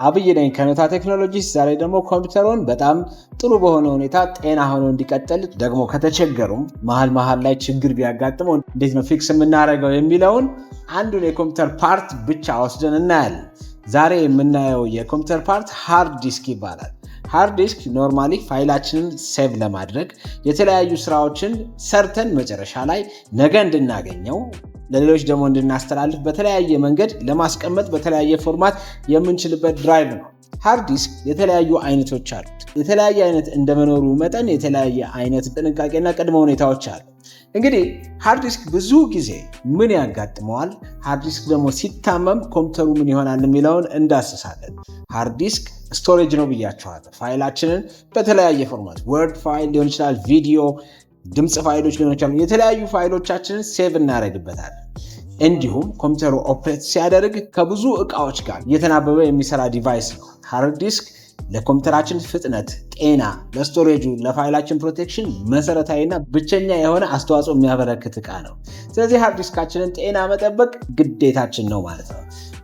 አብይ ነኝ ከኖታ ቴክኖሎጂስ። ዛሬ ደግሞ ኮምፒውተሩን በጣም ጥሩ በሆነ ሁኔታ ጤና ሆኖ እንዲቀጥል ደግሞ ከተቸገሩም መሃል ላይ ችግር ቢያጋጥመው እንዴት ነው ፊክስ የምናደርገው የሚለውን አንዱን የኮምፒውተር ፓርት ብቻ ወስደን እናያለን። ዛሬ የምናየው የኮምፒውተር ፓርት ሃርድ ዲስክ ይባላል። ሃርድ ዲስክ ኖርማሊ ፋይላችንን ሴቭ ለማድረግ የተለያዩ ስራዎችን ሰርተን መጨረሻ ላይ ነገ እንድናገኘው ለሌሎች ደግሞ እንድናስተላልፍ በተለያየ መንገድ ለማስቀመጥ በተለያየ ፎርማት የምንችልበት ድራይቭ ነው። ሃርድ ዲስክ የተለያዩ አይነቶች አሉት። የተለያየ አይነት እንደመኖሩ መጠን የተለያየ አይነት ጥንቃቄና ቅድመ ሁኔታዎች አሉ። እንግዲህ ሃርድ ዲስክ ብዙ ጊዜ ምን ያጋጥመዋል፣ ሃርድ ዲስክ ደግሞ ሲታመም ኮምፒውተሩ ምን ይሆናል የሚለውን እንዳስሳለን። ሃርድ ዲስክ ስቶሬጅ ነው ብያቸዋለሁ። ፋይላችንን በተለያየ ፎርማት ወርድ ፋይል ሊሆን ይችላል፣ ቪዲዮ፣ ድምፅ ፋይሎች ሊሆን ይችላል፣ የተለያዩ ፋይሎቻችንን ሴቭ እናደርግበታለን። እንዲሁም ኮምፒውተሩ ኦፕሬት ሲያደርግ ከብዙ እቃዎች ጋር እየተናበበ የሚሰራ ዲቫይስ ነው። ሃርድ ዲስክ ለኮምፒውተራችን ፍጥነት፣ ጤና፣ ለስቶሬጁ፣ ለፋይላችን ፕሮቴክሽን መሰረታዊና ብቸኛ የሆነ አስተዋጽኦ የሚያበረክት እቃ ነው። ስለዚህ ሃርድ ዲስካችንን ጤና መጠበቅ ግዴታችን ነው ማለት ነው።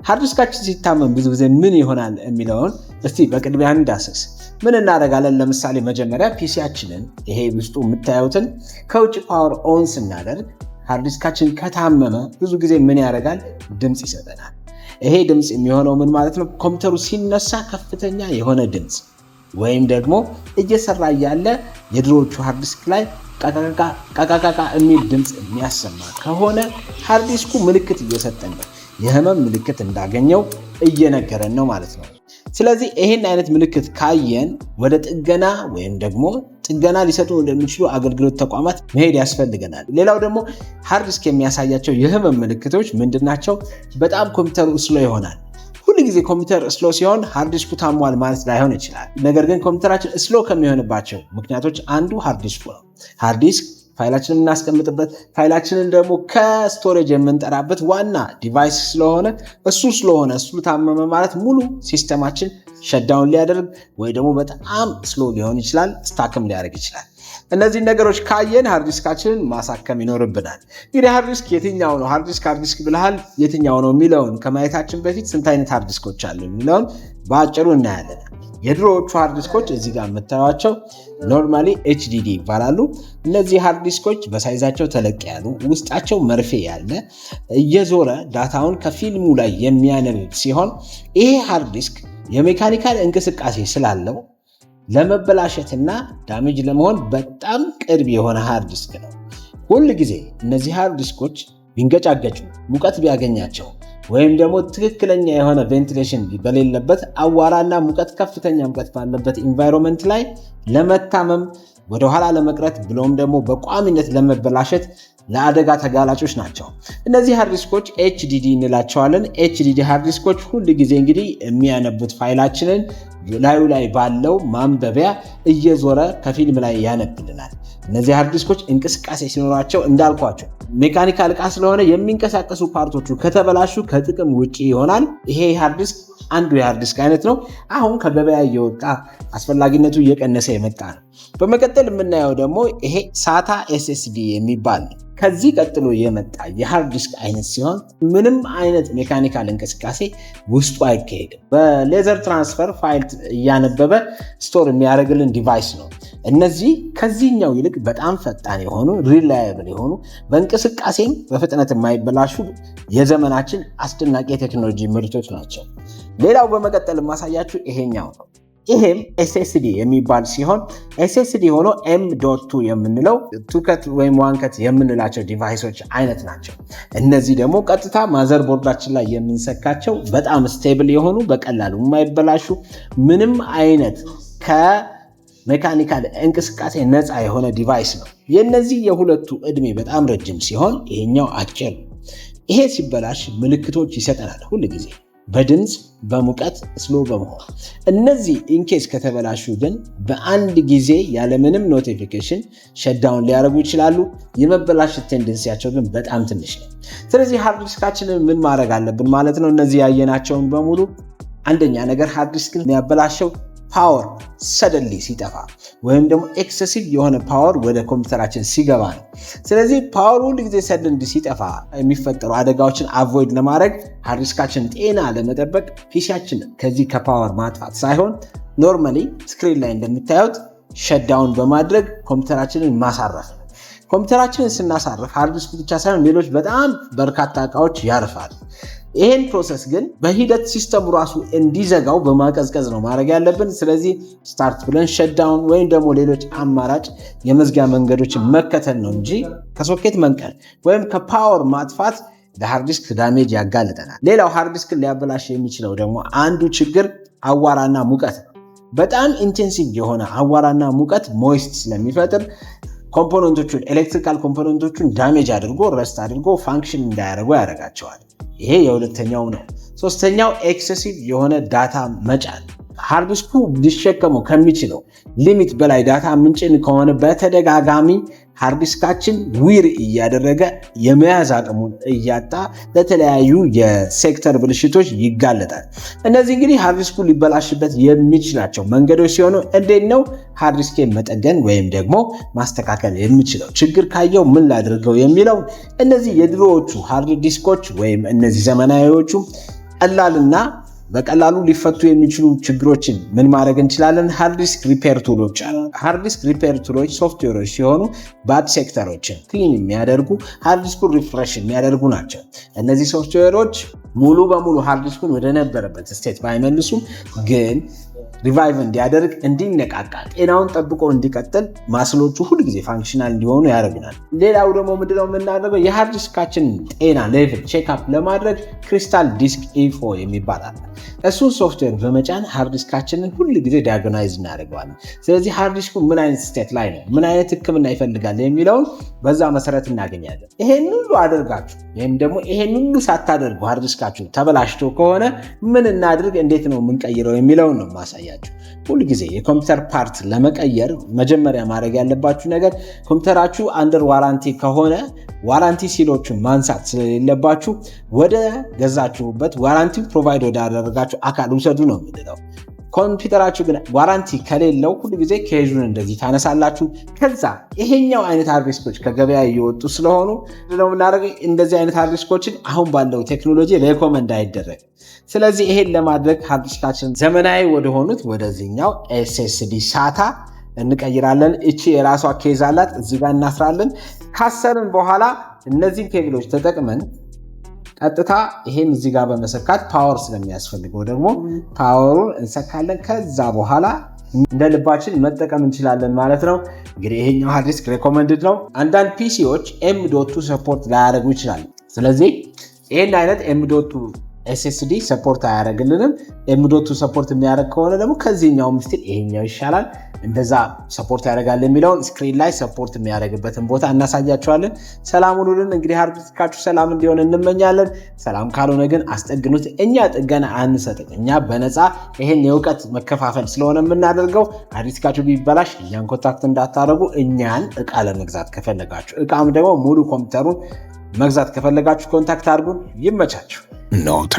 ሃርድ ዲስካችን ሲታመም ብዙ ጊዜ ምን ይሆናል የሚለውን እስቲ በቅድሚያ እንዳስስ። ምን እናደርጋለን? ለምሳሌ መጀመሪያ ፒሲያችንን ይሄ ውስጡ የምታዩትን ከውጭ ፓወር ኦን ስናደርግ ሃርድ ዲስካችን ከታመመ ብዙ ጊዜ ምን ያደርጋል? ድምፅ ይሰጠናል። ይሄ ድምፅ የሚሆነው ምን ማለት ነው? ኮምፒውተሩ ሲነሳ ከፍተኛ የሆነ ድምፅ ወይም ደግሞ እየሰራ ያለ የድሮዎቹ ሃርድ ዲስክ ላይ ቃቃቃቃ የሚል ድምፅ የሚያሰማ ከሆነ ሃርድ ዲስኩ ምልክት እየሰጠን ነው፣ የህመም ምልክት እንዳገኘው እየነገረን ነው ማለት ነው። ስለዚህ ይሄን አይነት ምልክት ካየን ወደ ጥገና ወይም ደግሞ ጥገና ሊሰጡ እንደሚችሉ አገልግሎት ተቋማት መሄድ ያስፈልገናል። ሌላው ደግሞ ሃርድ ዲስክ የሚያሳያቸው የህመም ምልክቶች ምንድናቸው? በጣም ኮምፒውተሩ ስሎ ይሆናል። ሁሉ ጊዜ ኮምፒውተር ስሎ ሲሆን ሃርድ ዲስኩ ታሟል ማለት ላይሆን ይችላል። ነገር ግን ኮምፒውተራችን ስሎ ከሚሆንባቸው ምክንያቶች አንዱ ሃርድ ዲስኩ ነው። ሃርድ ዲስክ ፋይላችንን የምናስቀምጥበት፣ ፋይላችንን ደግሞ ከስቶሬጅ የምንጠራበት ዋና ዲቫይስ ስለሆነ እሱ ታመመ ማለት ሙሉ ሲስተማችን ሸዳውን ሊያደርግ ወይ ደግሞ በጣም ስሎ ሊሆን ይችላል፣ ስታክም ሊያደርግ ይችላል። እነዚህ ነገሮች ካየን ሃርድ ዲስካችንን ማሳከም ይኖርብናል። እንግዲህ ሃርድ ዲስክ የትኛው ነው? ሃርድ ዲስክ ብለሃል፣ የትኛው ነው የሚለውን ከማየታችን በፊት ስንት አይነት ሃርድ ዲስኮች አሉ የሚለውን በአጭሩ እናያለን። የድሮዎቹ ሃርድ ዲስኮች እዚህ ጋር የምታዩቸው ኖርማሊ ኤችዲዲ ይባላሉ። እነዚህ ሃርድ ዲስኮች በሳይዛቸው ተለቅ ያሉ፣ ውስጣቸው መርፌ ያለ፣ እየዞረ ዳታውን ከፊልሙ ላይ የሚያነብብ ሲሆን ይሄ ሃርድ ዲስክ የሜካኒካል እንቅስቃሴ ስላለው ለመበላሸትና ዳሜጅ ለመሆን በጣም ቅርብ የሆነ ሃርድ ዲስክ ነው። ሁል ጊዜ እነዚህ ሃርድ ዲስኮች ቢንገጫገጩ፣ ሙቀት ቢያገኛቸው ወይም ደግሞ ትክክለኛ የሆነ ቬንቲሌሽን በሌለበት አዋራና ሙቀት፣ ከፍተኛ ሙቀት ባለበት ኢንቫይሮንመንት ላይ ለመታመም፣ ወደኋላ ለመቅረት ብሎም ደግሞ በቋሚነት ለመበላሸት ለአደጋ ተጋላጮች ናቸው። እነዚህ ሃርድ ዲስኮች ኤችዲዲ እንላቸዋለን። ኤችዲዲ ሃርድ ዲስኮች ሁል ጊዜ እንግዲህ የሚያነቡት ፋይላችንን ላዩ ላይ ባለው ማንበቢያ እየዞረ ከፊልም ላይ ያነብልናል። እነዚህ ሃርድ ዲስኮች እንቅስቃሴ ሲኖራቸው እንዳልኳቸው ሜካኒካል ዕቃ ስለሆነ የሚንቀሳቀሱ ፓርቶቹ ከተበላሹ ከጥቅም ውጪ ይሆናል። ይሄ ሃርድ ዲስክ አንዱ የሃርድ ዲስክ አይነት ነው። አሁን ከገበያ እየወጣ አስፈላጊነቱ እየቀነሰ የመጣ ነው። በመቀጠል የምናየው ደግሞ ይሄ ሳታ ኤስኤስዲ የሚባል ከዚህ ቀጥሎ የመጣ የሃርድ ዲስክ አይነት ሲሆን ምንም አይነት ሜካኒካል እንቅስቃሴ ውስጡ አይካሄድም። በሌዘር ትራንስፈር ፋይል እያነበበ ስቶር የሚያደርግልን ዲቫይስ ነው። እነዚህ ከዚህኛው ይልቅ በጣም ፈጣን የሆኑ ሪላየብል የሆኑ በእንቅስቃሴም በፍጥነት የማይበላሹ የዘመናችን አስደናቂ የቴክኖሎጂ ምርቶች ናቸው። ሌላው በመቀጠል የማሳያችሁ ይሄኛው ነው። ይሄም ኤስኤስዲ የሚባል ሲሆን ኤስኤስዲ ሆኖ M.2 የምንለው ቱከት ወይም ዋንከት የምንላቸው ዲቫይሶች አይነት ናቸው። እነዚህ ደግሞ ቀጥታ ማዘር ቦርዳችን ላይ የምንሰካቸው በጣም ስቴብል የሆኑ በቀላሉ የማይበላሹ ምንም አይነት ከሜካኒካል እንቅስቃሴ ነፃ የሆነ ዲቫይስ ነው። የነዚህ የሁለቱ ዕድሜ በጣም ረጅም ሲሆን ይሄኛው አጭር። ይሄ ሲበላሽ ምልክቶች ይሰጠናል ሁል ጊዜ በድምፅ፣ በሙቀት፣ ስሎ በመሆን። እነዚህ ኢንኬስ ከተበላሹ ግን በአንድ ጊዜ ያለምንም ኖቲፊኬሽን ሸዳውን ሊያደርጉ ይችላሉ። የመበላሸት ቴንደንሲያቸው ግን በጣም ትንሽ ነው። ስለዚህ ሃርድ ዲስካችንን ምን ማድረግ አለብን ማለት ነው? እነዚህ ያየናቸውን በሙሉ አንደኛ ነገር ሃርድ ዲስክን የሚያበላሸው ፓወር ሰደንሊ ሲጠፋ ወይም ደግሞ ኤክሰሲቭ የሆነ ፓወር ወደ ኮምፒውተራችን ሲገባ ነው። ስለዚህ ፓወር ሁሉ ጊዜ ሰደንሊ ሲጠፋ የሚፈጠሩ አደጋዎችን አቮይድ ለማድረግ ሃርድ ዲስካችን ጤና ለመጠበቅ ፒሲያችን ከዚህ ከፓወር ማጥፋት ሳይሆን ኖርማሊ ስክሪን ላይ እንደምታዩት ሸትዳውን በማድረግ ኮምፒውተራችንን ማሳረፍ ነው። ኮምፒውተራችንን ስናሳርፍ ሃርድ ዲስክ ብቻ ሳይሆን ሌሎች በጣም በርካታ እቃዎች ያርፋል። ይህን ፕሮሰስ ግን በሂደት ሲስተሙ ራሱ እንዲዘጋው በማቀዝቀዝ ነው ማድረግ ያለብን። ስለዚህ ስታርት ብለን ሸትዳውን ወይም ደግሞ ሌሎች አማራጭ የመዝጊያ መንገዶችን መከተል ነው እንጂ ከሶኬት መንቀል ወይም ከፓወር ማጥፋት ለሃርድ ዲስክ ዳሜጅ ያጋልጠናል። ሌላው ሃርድ ዲስክን ሊያበላሽ የሚችለው ደግሞ አንዱ ችግር አዋራና ሙቀት ነው። በጣም ኢንቴንሲቭ የሆነ አዋራና ሙቀት ሞይስት ስለሚፈጥር ኮምፖነንቶቹን ኤሌክትሪካል ኮምፖነንቶቹን ዳሜጅ አድርጎ ረስት አድርጎ ፋንክሽን እንዳያደርጉ ያደርጋቸዋል። ይሄ የሁለተኛው ነው። ሶስተኛው ኤክሰሲቭ የሆነ ዳታ መጫን። ሃርድ ዲስኩ ሊሸከመው ከሚችለው ሊሚት በላይ ዳታ ምንጭን ከሆነ በተደጋጋሚ ሃርድ ዲስካችን ዊር እያደረገ የመያዝ አቅሙን እያጣ ለተለያዩ የሴክተር ብልሽቶች ይጋለጣል። እነዚህ እንግዲህ ሃርድ ዲስኩ ሊበላሽበት የሚችላቸው መንገዶች ሲሆኑ እንዴት ነው ሃርድ ዲስኬን መጠገን ወይም ደግሞ ማስተካከል የሚችለው? ችግር ካየው ምን ላድርገው የሚለው እነዚህ የድሮዎቹ ሃርድ ዲስኮች ወይም እነዚህ ዘመናዊዎቹ ቀላልና በቀላሉ ሊፈቱ የሚችሉ ችግሮችን ምን ማድረግ እንችላለን? ሃርድ ዲስክ ሪፔር ቱሎች አሉ። ሃርድ ዲስክ ሪፔር ቱሎች ሶፍትዌሮች ሲሆኑ ባድ ሴክተሮችን ክሊን የሚያደርጉ ሃርድ ዲስኩን ሪፍሬሽ የሚያደርጉ ናቸው። እነዚህ ሶፍትዌሮች ሙሉ በሙሉ ሃርድ ዲስኩን ወደ ነበረበት ስቴት ባይመልሱም ግን ሪቫይቭ እንዲያደርግ እንዲነቃቃ ጤናውን ጠብቆ እንዲቀጥል ማስሎቹ ሁሉ ጊዜ ፋንክሽናል እንዲሆኑ ያደርጉናል። ሌላው ደግሞ ምንድነው የምናደርገው? የሃርድ ዲስካችን ጤና ሌቭል ቼክአፕ ለማድረግ ክሪስታል ዲስክ ኢንፎ የሚባል አለ። እሱን ሶፍትዌር በመጫን ሃርድ ዲስካችንን ሁሉ ጊዜ ዲያጎናይዝ እናደርገዋለን። ስለዚህ ሃርድ ዲስኩ ምን አይነት ስቴት ላይ ነው፣ ምን አይነት ሕክምና ይፈልጋል የሚለውን በዛ መሰረት እናገኛለን። ይሄን ሁሉ አድርጋችሁ ወይም ደግሞ ይሄን ሁሉ ሳታደርጉ ሃርድ ዲስካችሁ ተበላሽቶ ከሆነ ምን እናድርግ፣ እንዴት ነው የምንቀይረው የሚለውን ነው ማሳያችሁ። ሁሉ ጊዜ የኮምፒውተር ፓርት ለመቀየር መጀመሪያ ማድረግ ያለባችሁ ነገር ኮምፒውተራችሁ አንደር ዋራንቲ ከሆነ ዋራንቲ ሲሎቹን ማንሳት ስለሌለባችሁ ወደ ገዛችሁበት ዋራንቲ ፕሮቫይድ ወዳደረጋችሁ አካል ውሰዱ ነው የምንለው። ኮምፒውተራችሁ ግን ዋራንቲ ከሌለው ሁሉ ጊዜ ኬዙን እንደዚህ ታነሳላችሁ። ከዛ ይሄኛው አይነት ሃርድ ዲስኮች ከገበያ እየወጡ ስለሆኑ ነው የምናደርገው። እንደዚህ አይነት ሃርድ ዲስኮችን አሁን ባለው ቴክኖሎጂ ሬኮመንድ አይደረግ። ስለዚህ ይሄን ለማድረግ ሃርድ ዲስካችን ዘመናዊ ወደሆኑት ወደዚህኛው ኤስኤስዲ ሳታ እንቀይራለን። እቺ የራሷ ኬዝ አላት፣ እዚህ ጋር እናስራለን። ካሰርን በኋላ እነዚህን ኬብሎች ተጠቅመን ቀጥታ ይሄን እዚህ ጋር በመሰካት ፓወር ስለሚያስፈልገው ደግሞ ፓወሩን እንሰካለን። ከዛ በኋላ እንደ ልባችን መጠቀም እንችላለን ማለት ነው። እንግዲህ ይሄኛው ሃርድ ዲስክ ሬኮመንድድ ነው። አንዳንድ ፒሲዎች M.2 ሰፖርት ላያደርጉ ይችላሉ። ስለዚህ ይሄን አይነት M.2 SSD ሰፖርት አያደርግልንም። M.2 ሰፖርት የሚያደርግ ከሆነ ደግሞ ከዚህኛው ምስል ይሄኛው ይሻላል። እንደዛ ሰፖርት ያደርጋል የሚለውን ስክሪን ላይ ሰፖርት የሚያደርግበትን ቦታ እናሳያቸዋለን። ሰላም ሁኑልን። እንግዲህ ሃርድ ዲስካችሁ ሰላም እንዲሆን እንመኛለን። ሰላም ካልሆነ ግን አስጠግኑት። እኛ ጥገና አንሰጥም። እኛ በነፃ ይሄን የእውቀት መከፋፈል ስለሆነ የምናደርገው። ሃርድ ዲስካችሁ ቢበላሽ እኛን ኮንታክት እንዳታደርጉ። እኛን እቃ ለመግዛት ከፈለጋችሁ እቃም ደግሞ ሙሉ ኮምፒውተሩን መግዛት ከፈለጋችሁ ኮንታክት አድርጉን። ይመቻችሁ። ኖታ